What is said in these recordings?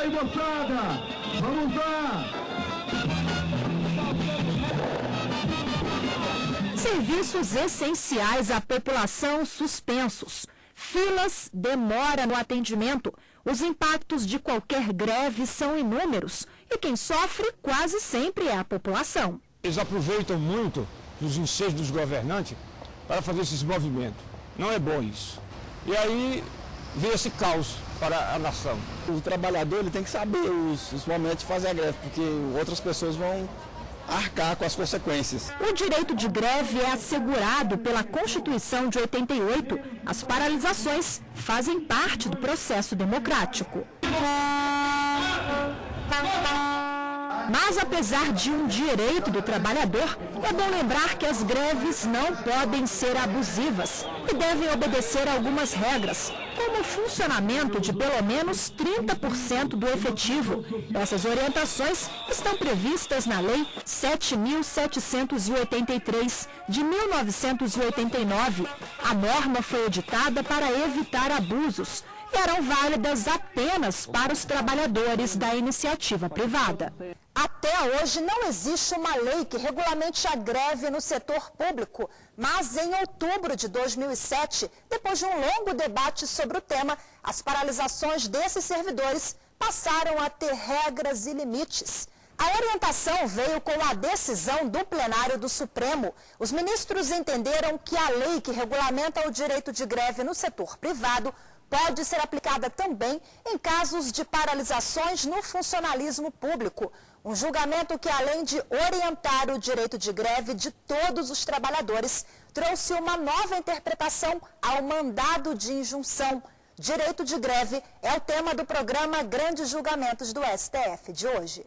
aí, moçada! Vamos lá! Serviços essenciais à população suspensos. Filas, demora no atendimento. Os impactos de qualquer greve são inúmeros. E quem sofre quase sempre é a população. Eles aproveitam muito dos ensejos dos governantes para fazer esses movimentos. Não é bom isso. E aí vem esse caos para a nação. O trabalhador ele tem que saber os momentos de fazer a greve, porque outras pessoas vão arcar com as consequências. O direito de greve é assegurado pela Constituição de 88. As paralisações fazem parte do processo democrático. Mas, apesar de um direito do trabalhador, é bom lembrar que as greves não podem ser abusivas e devem obedecer a algumas regras, como o funcionamento de pelo menos 30% do efetivo. Essas orientações estão previstas na Lei 7.783, de 1989. A norma foi editada para evitar abusos e eram válidas apenas para os trabalhadores da iniciativa privada. Até hoje não existe uma lei que regulamente a greve no setor público, mas em outubro de 2007, depois de um longo debate sobre o tema, as paralisações desses servidores passaram a ter regras e limites. A orientação veio com a decisão do plenário do Supremo. Os ministros entenderam que a lei que regulamenta o direito de greve no setor privado pode ser aplicada também em casos de paralisações no funcionalismo público. Um julgamento que, além de orientar o direito de greve de todos os trabalhadores, trouxe uma nova interpretação ao mandado de injunção. Direito de greve é o tema do programa Grandes Julgamentos do STF de hoje.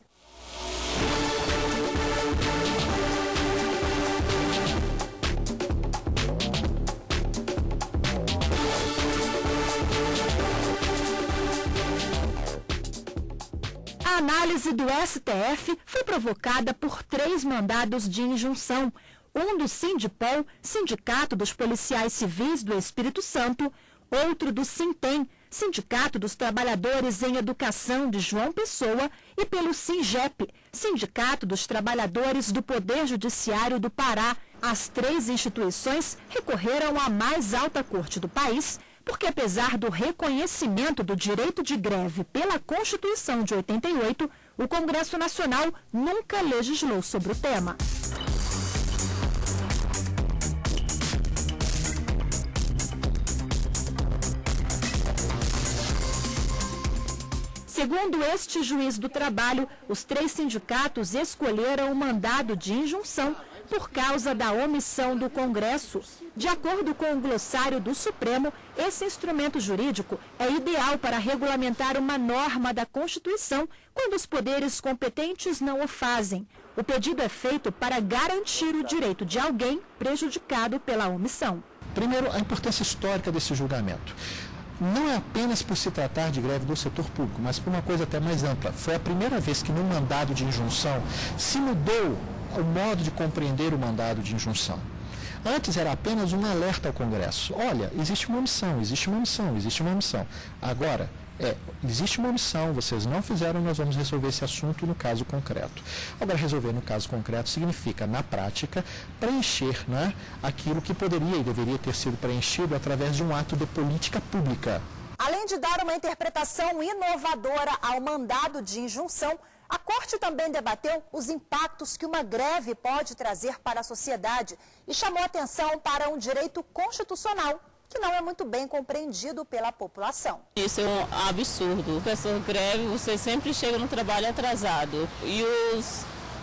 A análise do STF foi provocada por 3 mandados de injunção. Um do Sindipol, Sindicato dos Policiais Civis do Espírito Santo, outro do Sintem, Sindicato dos Trabalhadores em Educação de João Pessoa, e pelo Singep, Sindicato dos Trabalhadores do Poder Judiciário do Pará. As 3 instituições recorreram à mais alta corte do país, porque apesar do reconhecimento do direito de greve pela Constituição de 88, o Congresso Nacional nunca legislou sobre o tema. Segundo este juiz do trabalho, os 3 sindicatos escolheram o mandado de injunção por causa da omissão do Congresso. De acordo com o glossário do Supremo, esse instrumento jurídico é ideal para regulamentar uma norma da Constituição quando os poderes competentes não o fazem. O pedido é feito para garantir o direito de alguém prejudicado pela omissão. Primeiro, a importância histórica desse julgamento. Não é apenas por se tratar de greve do setor público, mas por uma coisa até mais ampla. Foi a primeira vez que no mandado de injunção se mudou o modo de compreender o mandado de injunção. Antes era apenas um alerta ao Congresso. Olha, existe uma omissão, existe uma omissão, existe uma omissão. Agora, existe uma omissão, vocês não fizeram, nós vamos resolver esse assunto no caso concreto. Agora, resolver no caso concreto significa, na prática, preencher, né, aquilo que poderia e deveria ter sido preenchido através de um ato de política pública. Além de dar uma interpretação inovadora ao mandado de injunção, a Corte também debateu os impactos que uma greve pode trazer para a sociedade e chamou atenção para um direito constitucional que não é muito bem compreendido pela população. Isso é um absurdo. Pessoa greve, você sempre chega no trabalho atrasado e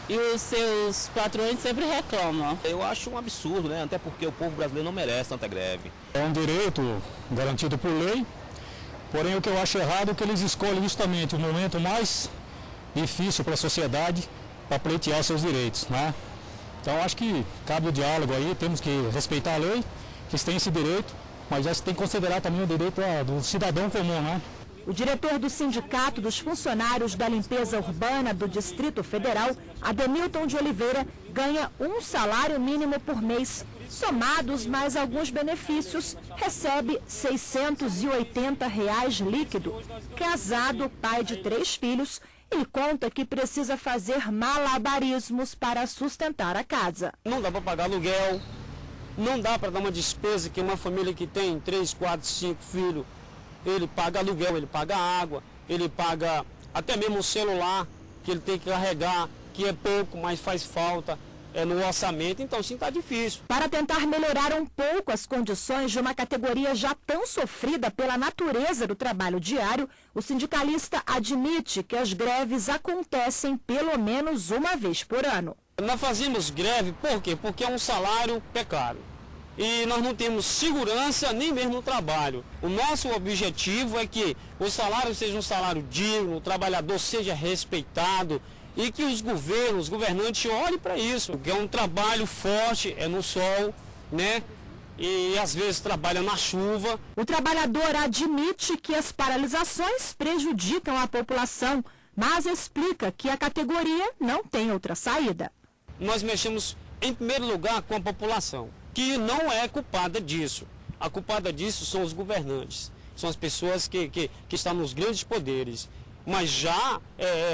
os seus patrões sempre reclamam. Eu acho um absurdo, né? Até porque o povo brasileiro não merece tanta greve. É um direito garantido por lei, porém o que eu acho errado é que eles escolhem justamente o momento mais difícil para a sociedade para pleitear seus direitos, né? Então acho que cabe o diálogo aí, temos que respeitar a lei, que eles têm esse direito, mas já se tem que considerar também o direito do cidadão comum, né? O diretor do Sindicato dos Funcionários da Limpeza Urbana do Distrito Federal, Ademilton de Oliveira, ganha um salário mínimo por mês. Somados mais alguns benefícios, recebe R$ 680 líquido. Casado, pai de 3 filhos, ele conta que precisa fazer malabarismos para sustentar a casa. Não dá para pagar aluguel, não dá para dar uma despesa que uma família que tem 3, 4, 5 filhos, ele paga aluguel, ele paga água, ele paga até mesmo o celular que ele tem que carregar, que é pouco, mas faz falta. No orçamento, então sim está difícil. Para tentar melhorar um pouco as condições de uma categoria já tão sofrida pela natureza do trabalho diário, o sindicalista admite que as greves acontecem pelo menos uma vez por ano. Nós fazemos greve por quê? Porque é um salário precário. E nós não temos segurança nem mesmo no trabalho. O nosso objetivo é que o salário seja um salário digno, o trabalhador seja respeitado, e que os governantes olhem para isso, que é um trabalho forte, é no sol, né? E às vezes trabalha na chuva. O trabalhador admite que as paralisações prejudicam a população, mas explica que a categoria não tem outra saída. Nós mexemos em primeiro lugar com a população, que não é culpada disso. A culpada disso são os governantes, são as pessoas que estão nos grandes poderes. Mas já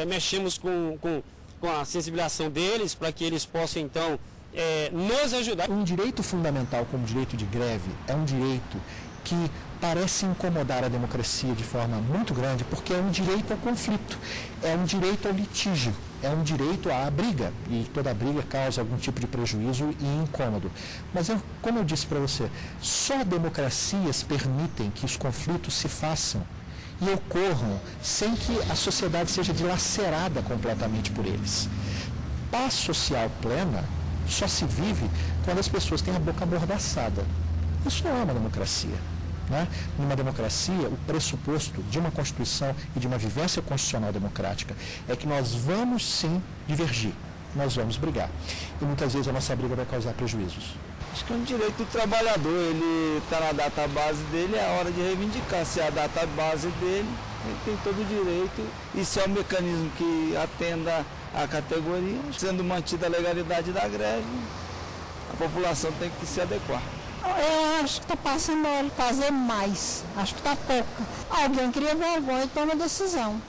mexemos com a sensibilização deles para que eles possam, então, nos ajudar. Um direito fundamental como o direito de greve é um direito que parece incomodar a democracia de forma muito grande, porque é um direito ao conflito, é um direito ao litígio, é um direito à briga, e toda briga causa algum tipo de prejuízo e incômodo. Mas, como eu disse para você, só democracias permitem que os conflitos se façam e ocorram sem que a sociedade seja dilacerada completamente por eles. Paz social plena só se vive quando as pessoas têm a boca amordaçada. Isso não é uma democracia. Né? Numa democracia, o pressuposto de uma Constituição e de uma vivência constitucional democrática é que nós vamos sim divergir, nós vamos brigar. E muitas vezes a nossa briga vai causar prejuízos. Acho que é um direito do trabalhador, ele está na database dele, é a hora de reivindicar. Se é a database dele, ele tem todo o direito. E se é um mecanismo que atenda à categoria, sendo mantida a legalidade da greve, a população tem que se adequar. Eu acho que está passando a hora de fazer mais, acho que está pouca. Alguém cria vergonha e toma decisão.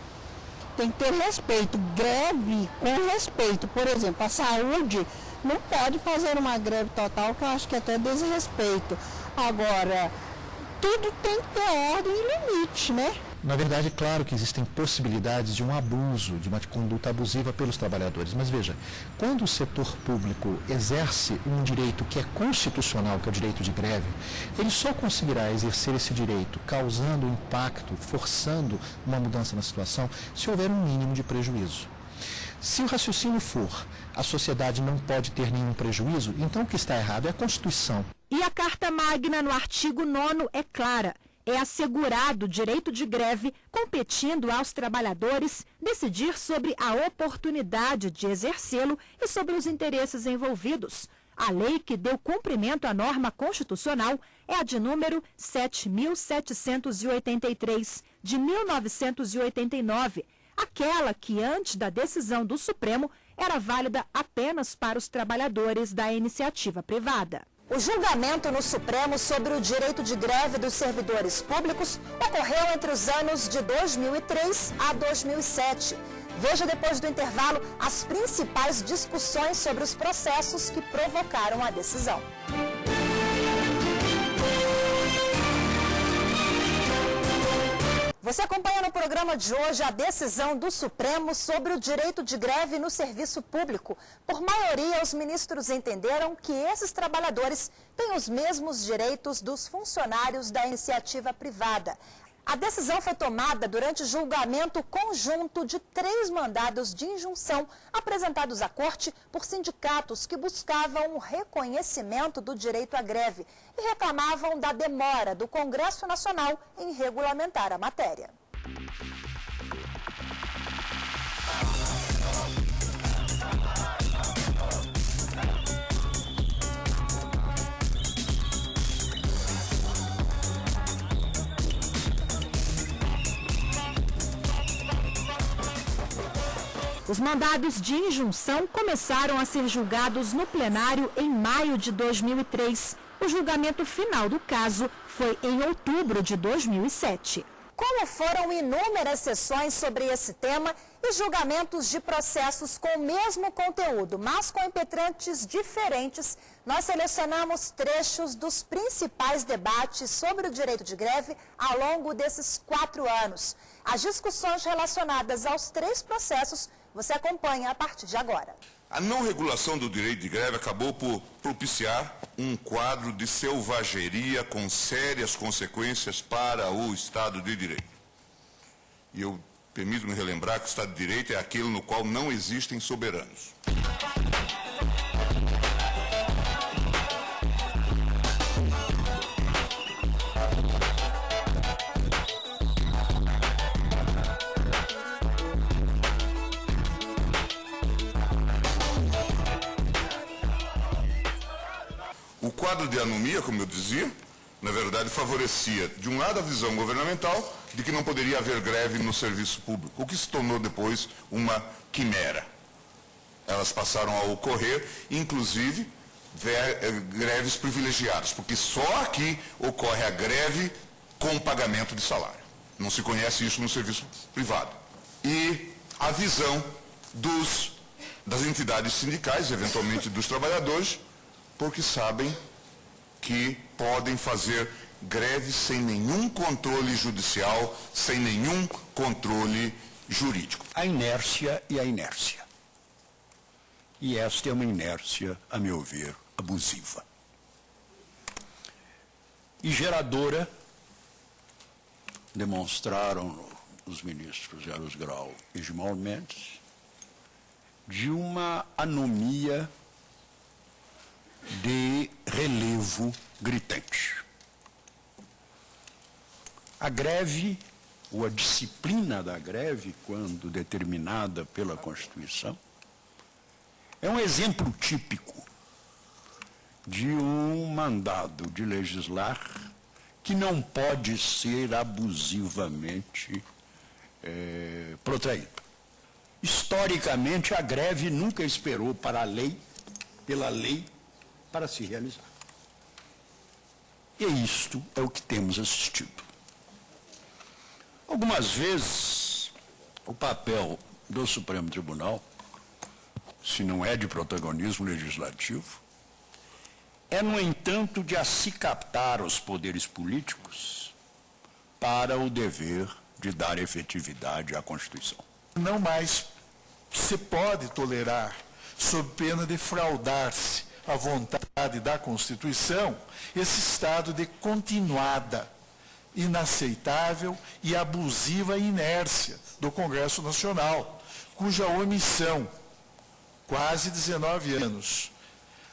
Tem que ter respeito, greve com respeito. Por exemplo, a saúde não pode fazer uma greve total, que eu acho que é até desrespeito. Agora, tudo tem que ter ordem e limite, né? Na verdade, claro que existem possibilidades de um abuso, de uma conduta abusiva pelos trabalhadores. Mas veja, quando o setor público exerce um direito que é constitucional, que é o direito de greve, ele só conseguirá exercer esse direito causando impacto, forçando uma mudança na situação, se houver um mínimo de prejuízo. Se o raciocínio for, a sociedade não pode ter nenhum prejuízo, então o que está errado é a Constituição. E a Carta Magna, no artigo 9º, é clara. É assegurado o direito de greve, competindo aos trabalhadores decidir sobre a oportunidade de exercê-lo e sobre os interesses envolvidos. A lei que deu cumprimento à norma constitucional é a de número 7.783, de 1989, aquela que, antes da decisão do Supremo, era válida apenas para os trabalhadores da iniciativa privada. O julgamento no Supremo sobre o direito de greve dos servidores públicos ocorreu entre os anos de 2003 a 2007. Veja depois do intervalo as principais discussões sobre os processos que provocaram a decisão. Você acompanha no programa de hoje a decisão do Supremo sobre o direito de greve no serviço público. Por maioria, os ministros entenderam que esses trabalhadores têm os mesmos direitos dos funcionários da iniciativa privada. A decisão foi tomada durante julgamento conjunto de 3 mandados de injunção apresentados à Corte por sindicatos que buscavam o reconhecimento do direito à greve e reclamavam da demora do Congresso Nacional em regulamentar a matéria. Os mandados de injunção começaram a ser julgados no plenário em maio de 2003. O julgamento final do caso foi em outubro de 2007. Como foram inúmeras sessões sobre esse tema e julgamentos de processos com o mesmo conteúdo, mas com impetrantes diferentes, nós selecionamos trechos dos principais debates sobre o direito de greve ao longo desses 4 anos. As discussões relacionadas aos 3 processos você acompanha a partir de agora. A não regulação do direito de greve acabou por propiciar um quadro de selvageria com sérias consequências para o Estado de Direito. E eu permito-me relembrar que o Estado de Direito é aquele no qual não existem soberanos. O quadro de anomia, como eu dizia, na verdade favorecia, de um lado, a visão governamental de que não poderia haver greve no serviço público, o que se tornou depois uma quimera. Elas passaram a ocorrer, inclusive, greves privilegiadas, porque só aqui ocorre a greve com pagamento de salário. Não se conhece isso no serviço privado. E a visão das entidades sindicais, eventualmente dos trabalhadores, porque sabem que podem fazer greve sem nenhum controle judicial, sem nenhum controle jurídico. A inércia e a inércia. E esta é uma inércia, a meu ver, abusiva. E geradora, demonstraram os ministros Eros Grau e Gilmar Mendes, de uma anomia de relevo gritante. A greve, ou a disciplina da greve, quando determinada pela Constituição, é um exemplo típico de um mandado de legislar que não pode ser abusivamente protraído. Historicamente, a greve nunca esperou pela lei, para se realizar. E isto é o que temos assistido. Algumas vezes, o papel do Supremo Tribunal, se não é de protagonismo legislativo, é, no entanto, de acicatar os poderes políticos para o dever de dar efetividade à Constituição. Não mais se pode tolerar, sob pena de fraudar-se a vontade da Constituição, esse estado de continuada, inaceitável e abusiva inércia do Congresso Nacional, cuja omissão, quase 19 anos,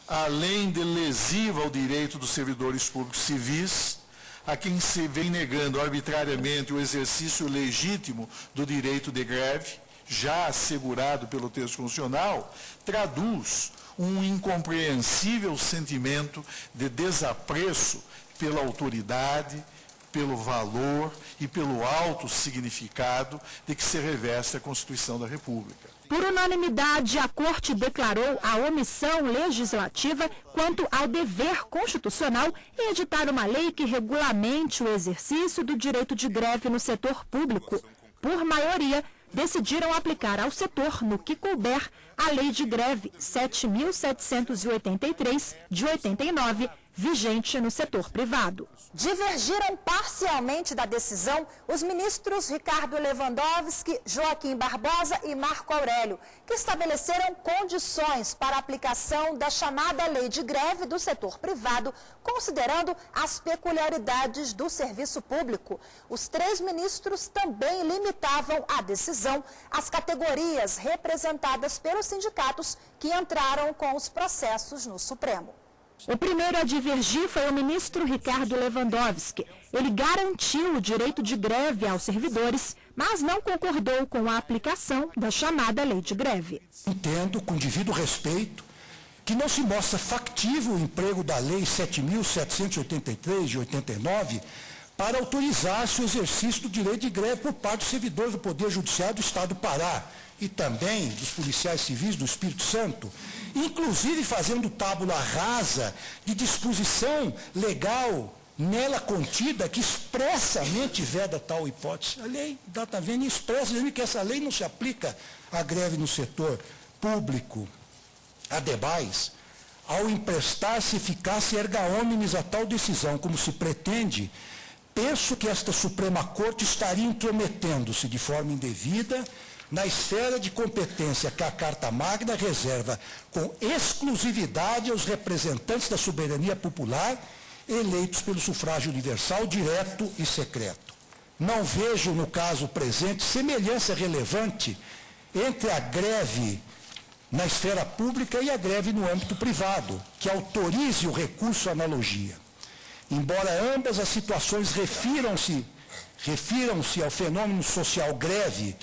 além de lesiva ao direito dos servidores públicos civis, a quem se vem negando arbitrariamente o exercício legítimo do direito de greve, já assegurado pelo texto constitucional, traduz um incompreensível sentimento de desapreço pela autoridade, pelo valor e pelo alto significado de que se reveste a Constituição da República. Por unanimidade, a Corte declarou a omissão legislativa quanto ao dever constitucional em editar uma lei que regulamente o exercício do direito de greve no setor público. Por maioria, decidiram aplicar ao setor, no que couber, a Lei de Greve 7.783, de 89, vigente no setor privado. Divergiram parcialmente da decisão os ministros Ricardo Lewandowski, Joaquim Barbosa e Marco Aurélio, que estabeleceram condições para a aplicação da chamada Lei de Greve do setor privado, considerando as peculiaridades do serviço público. Os 3 ministros também limitavam a decisão às categorias representadas pelos sindicatos que entraram com os processos no Supremo. O primeiro a divergir foi o ministro Ricardo Lewandowski. Ele garantiu o direito de greve aos servidores, mas não concordou com a aplicação da chamada Lei de Greve. Entendo, com devido respeito, que não se mostra factível o emprego da Lei 7.783, de 89, para autorizar-se o exercício do direito de greve por parte dos servidores do Poder Judiciário do Estado do Pará e também dos policiais civis do Espírito Santo, inclusive fazendo tábula rasa de disposição legal nela contida que expressamente veda tal hipótese. A lei da Tavene expressa dizendo que essa lei não se aplica à greve no setor público. Ademais, ao emprestar-se eficácia erga omnes a tal decisão, como se pretende, penso que esta Suprema Corte estaria intrometendo-se de forma indevida na esfera de competência que a Carta Magna reserva com exclusividade aos representantes da soberania popular eleitos pelo sufrágio universal, direto e secreto. Não vejo, no caso presente, semelhança relevante entre a greve na esfera pública e a greve no âmbito privado, que autorize o recurso à analogia. Embora ambas as situações refiram-se ao fenômeno social greve,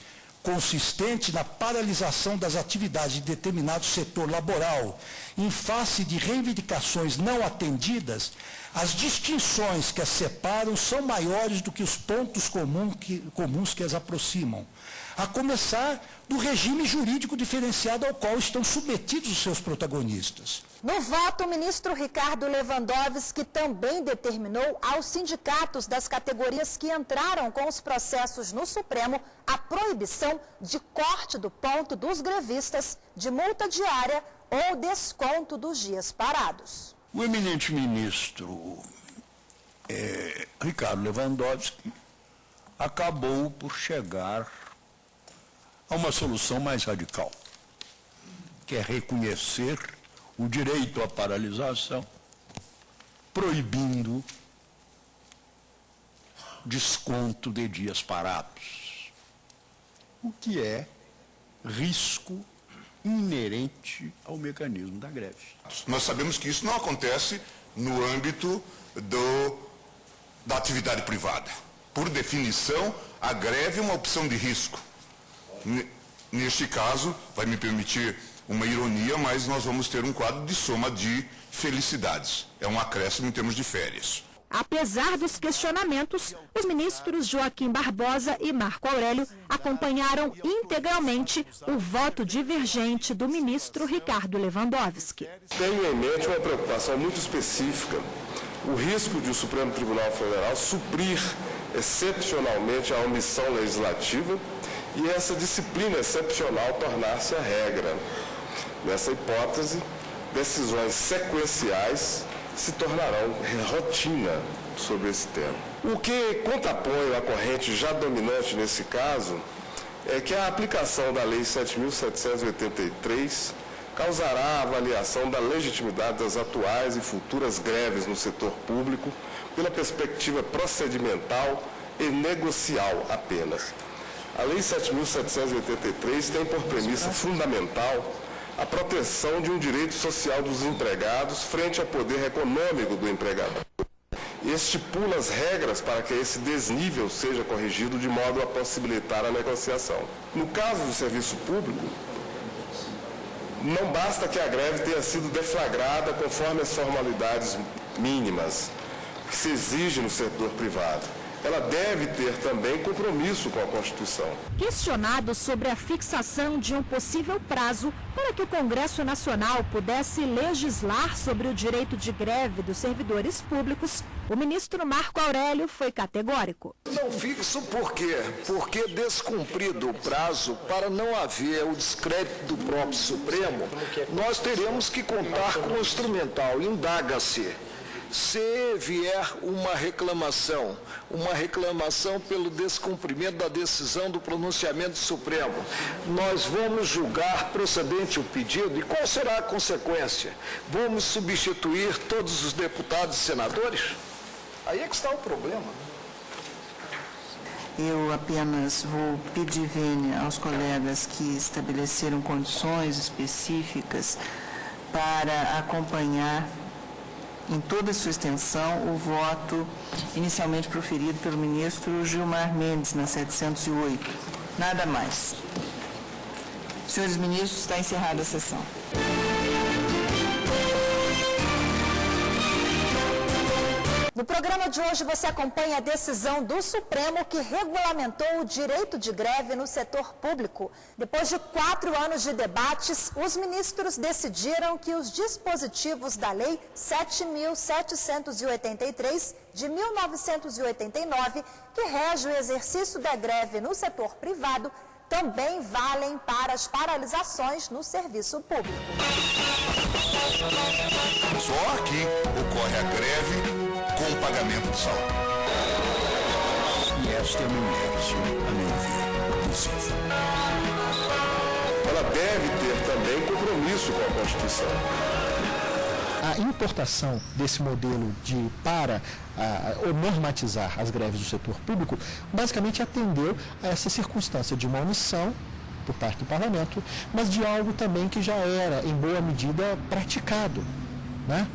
consistente na paralisação das atividades de determinado setor laboral, em face de reivindicações não atendidas, as distinções que as separam são maiores do que os pontos comuns que as aproximam, a começar do regime jurídico diferenciado ao qual estão submetidos os seus protagonistas. No voto, o ministro Ricardo Lewandowski também determinou aos sindicatos das categorias que entraram com os processos no Supremo a proibição de corte do ponto dos grevistas, de multa diária ou desconto dos dias parados. O eminente ministro Ricardo Lewandowski acabou por chegar a uma solução mais radical, que é reconhecer o direito à paralisação, proibindo desconto de dias parados, o que é risco inerente ao mecanismo da greve. Nós sabemos que isso não acontece no âmbito da atividade privada. Por definição, a greve é uma opção de risco. Neste caso, vai me permitir uma ironia, mas nós vamos ter um quadro de soma de felicidades. É um acréscimo em termos de férias. Apesar dos questionamentos, os ministros Joaquim Barbosa e Marco Aurélio acompanharam integralmente o voto divergente do ministro Ricardo Lewandowski. Tenho em mente uma preocupação muito específica, o risco de o Supremo Tribunal Federal suprir excepcionalmente a omissão legislativa e essa disciplina excepcional tornar-se a regra. Nessa hipótese, decisões sequenciais se tornarão rotina sobre esse tema. O que contrapõe a corrente já dominante nesse caso é que a aplicação da Lei 7.783 causará a avaliação da legitimidade das atuais e futuras greves no setor público pela perspectiva procedimental e negocial apenas. A Lei 7.783 tem por premissa fundamental a proteção de um direito social dos empregados frente ao poder econômico do empregador. E estipula as regras para que esse desnível seja corrigido de modo a possibilitar a negociação. No caso do serviço público, não basta que a greve tenha sido deflagrada conforme as formalidades mínimas que se exige no setor privado. Ela deve ter também compromisso com a Constituição. Questionado sobre a fixação de um possível prazo para que o Congresso Nacional pudesse legislar sobre o direito de greve dos servidores públicos, o ministro Marco Aurélio foi categórico. Não fixo por quê? Porque descumprido o prazo, para não haver o descrédito do próprio Supremo, nós teremos que contar com o instrumental. Indaga-se. Se vier uma reclamação pelo descumprimento da decisão do pronunciamento do Supremo, nós vamos julgar procedente o pedido e qual será a consequência? Vamos substituir todos os deputados e senadores? Aí é que está o problema. Eu apenas vou pedir vênia aos colegas que estabeleceram condições específicas para acompanhar em toda a sua extensão, o voto inicialmente proferido pelo ministro Gilmar Mendes, na 708. Nada mais. Senhores ministros, está encerrada a sessão. No programa de hoje você acompanha a decisão do Supremo que regulamentou o direito de greve no setor público. Depois de 4 anos de debates, os ministros decidiram que os dispositivos da Lei 7.783 de 1989, que rege o exercício da greve no setor privado, também valem para as paralisações no serviço público. Só aqui ocorre a greve com o pagamento de salário. E esta é uma inércia, a meu ver, possível. Ela deve ter também compromisso com a Constituição. A importação desse modelo para normatizar as greves do setor público basicamente atendeu a essa circunstância de uma omissão por parte do parlamento, mas de algo também que já era, em boa medida, praticado, né?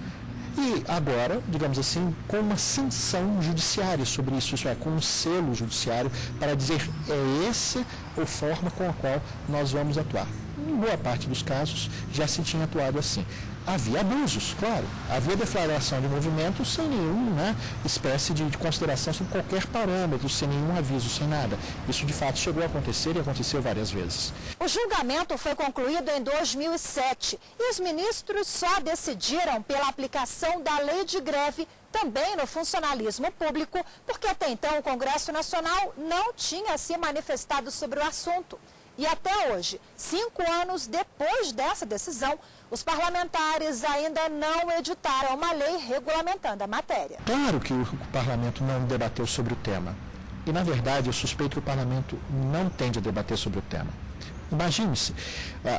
E agora, digamos assim, com uma sanção judiciária sobre isso, isso é, com um selo judiciário para dizer é essa a forma com a qual nós vamos atuar. Em boa parte dos casos já se tinha atuado assim. Havia abusos, claro. Havia deflagração de movimento sem nenhuma espécie de consideração sobre qualquer parâmetro, sem nenhum aviso, sem nada. Isso de fato chegou a acontecer e aconteceu várias vezes. O julgamento foi concluído em 2007 e os ministros só decidiram pela aplicação da lei de greve também no funcionalismo público, porque até então o Congresso Nacional não tinha se manifestado sobre o assunto. E até hoje, 5 anos depois dessa decisão, os parlamentares ainda não editaram uma lei regulamentando a matéria. Claro que o parlamento não debateu sobre o tema. E, na verdade, eu suspeito que o parlamento não tende a debater sobre o tema. Imagine-se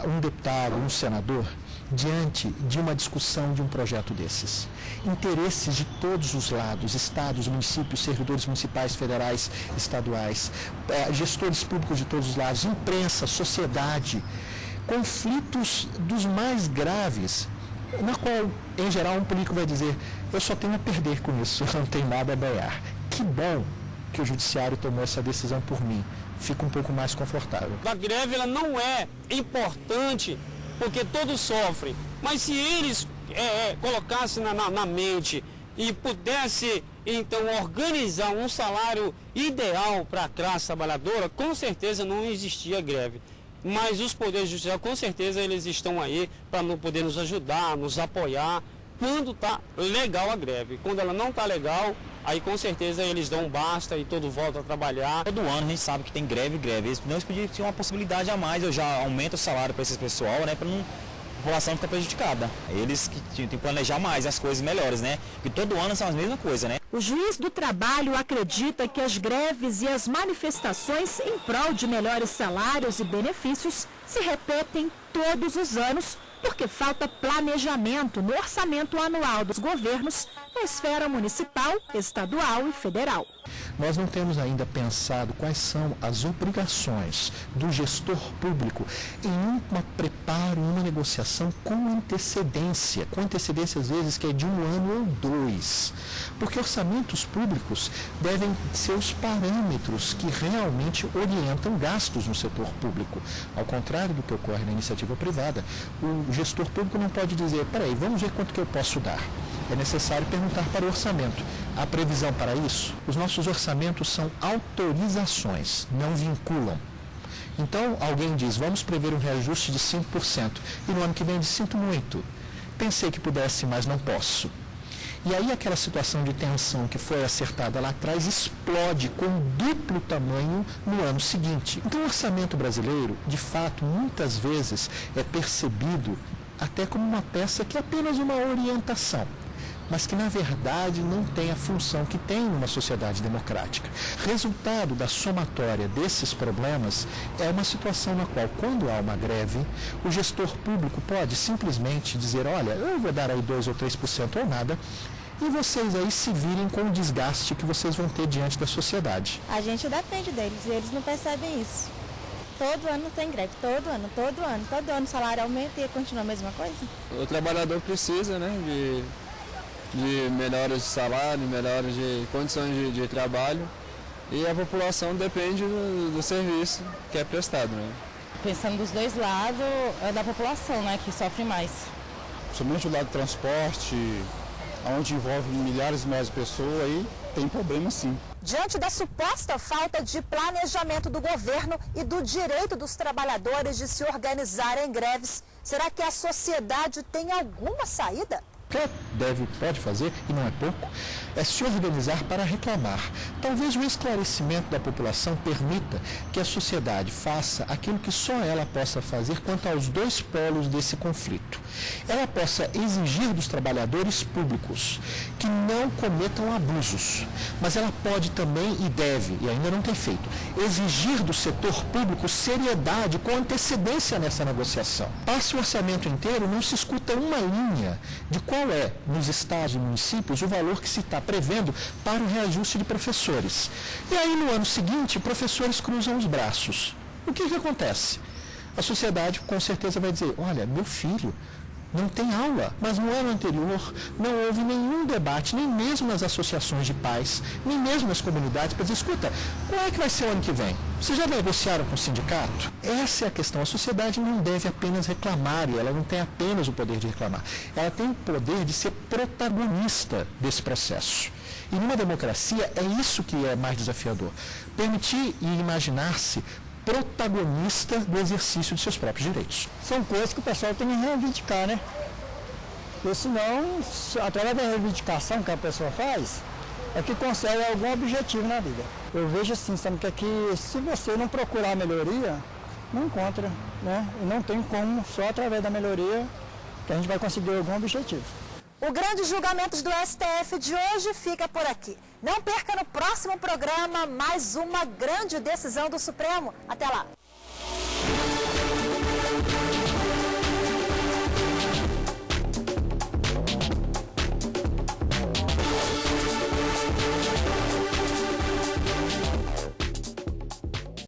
um deputado, um senador, diante de uma discussão de um projeto desses. Interesses de todos os lados, estados, municípios, servidores municipais, federais, estaduais, gestores públicos de todos os lados, imprensa, sociedade, conflitos dos mais graves, na qual, em geral, um político vai dizer, eu só tenho a perder com isso, eu não tenho nada a ganhar. Que bom que o judiciário tomou essa decisão por mim. Fica um pouco mais confortável. A greve ela não é importante porque todos sofrem, mas se eles colocassem na mente e pudesse então organizar um salário ideal para a classe trabalhadora, com certeza não existia greve. Mas os poderes judiciais, com certeza, eles estão aí para poder nos ajudar, nos apoiar, quando está legal a greve. Quando ela não está legal, aí com certeza eles dão um basta e todo volta a trabalhar. Todo ano a gente sabe que tem greve. Eles podiam ter uma possibilidade a mais, eu já aumento o salário para esse pessoal, né, para a população ficar prejudicada. Eles que tinham que planejar mais as coisas melhores, né, porque todo ano são as mesmas coisas, né. O juiz do trabalho acredita que as greves e as manifestações em prol de melhores salários e benefícios se repetem todos os anos, porque falta planejamento no orçamento anual dos governos na esfera municipal, estadual e federal. Nós não temos ainda pensado quais são as obrigações do gestor público em um preparo, uma negociação com antecedência às vezes que é de 1 ano ou 2, porque orçamentos públicos devem ser os parâmetros que realmente orientam gastos no setor público, ao contrário do que ocorre na iniciativa privada. O gestor público não pode dizer, peraí, vamos ver quanto que eu posso dar. É necessário perguntar para o orçamento. Há previsão para isso? Os nossos orçamentos são autorizações, não vinculam. Então, alguém diz, vamos prever um reajuste de 5%, e no ano que vem diz, sinto muito. Pensei que pudesse, mas não posso. E aí aquela situação de tensão que foi acertada lá atrás explode com duplo tamanho no ano seguinte. Então o orçamento brasileiro, de fato, muitas vezes é percebido até como uma peça que é apenas uma orientação, mas que na verdade não tem a função que tem numa sociedade democrática. Resultado da somatória desses problemas é uma situação na qual, quando há uma greve, o gestor público pode simplesmente dizer, olha, eu vou dar aí 2 ou 3% ou nada, e vocês aí se virem com o desgaste que vocês vão ter diante da sociedade. A gente depende deles e eles não percebem isso. Todo ano tem greve, todo ano o salário aumenta e continua a mesma coisa. O trabalhador precisa, né, de melhores de salário, melhores de condições de trabalho, e a população depende do serviço que é prestado, né. Pensando dos dois lados, é da população, né, que sofre mais. Somente o lado do transporte, onde envolve milhares e milhares de pessoas, aí tem problema sim. Diante da suposta falta de planejamento do governo e do direito dos trabalhadores de se organizar em greves, será que a sociedade tem alguma saída? O que pode fazer, e não é pouco, é se organizar para reclamar. Talvez o esclarecimento da população permita que a sociedade faça aquilo que só ela possa fazer quanto aos dois polos desse conflito. Ela possa exigir dos trabalhadores públicos que não cometam abusos, mas ela pode também e deve, e ainda não tem feito, exigir do setor público seriedade com antecedência nessa negociação. Passa o orçamento inteiro, não se escuta uma linha de qual é, nos estados e municípios, o valor que se está prevendo para o reajuste de professores. E aí, no ano seguinte, professores cruzam os braços. O que acontece? A sociedade, com certeza, vai dizer, olha, meu filho não tem aula, mas no ano anterior não houve nenhum debate, nem mesmo nas associações de pais, nem mesmo nas comunidades, para dizer, escuta, qual é que vai ser o ano que vem? Vocês já negociaram com o sindicato? Essa é a questão. A sociedade não deve apenas reclamar, e ela não tem apenas o poder de reclamar. Ela tem o poder de ser protagonista desse processo. E numa democracia é isso que é mais desafiador. Permitir e imaginar-se protagonista do exercício de seus próprios direitos. São coisas que o pessoal tem que reivindicar, né? Porque senão, através da reivindicação que a pessoa faz, é que consegue algum objetivo na vida. Eu vejo assim, sabe, que se você não procurar melhoria, não encontra, né? E não tem como, só através da melhoria, que a gente vai conseguir algum objetivo. O Grande Julgamentos do STF de hoje fica por aqui. Não perca no próximo programa mais uma grande decisão do Supremo. Até lá!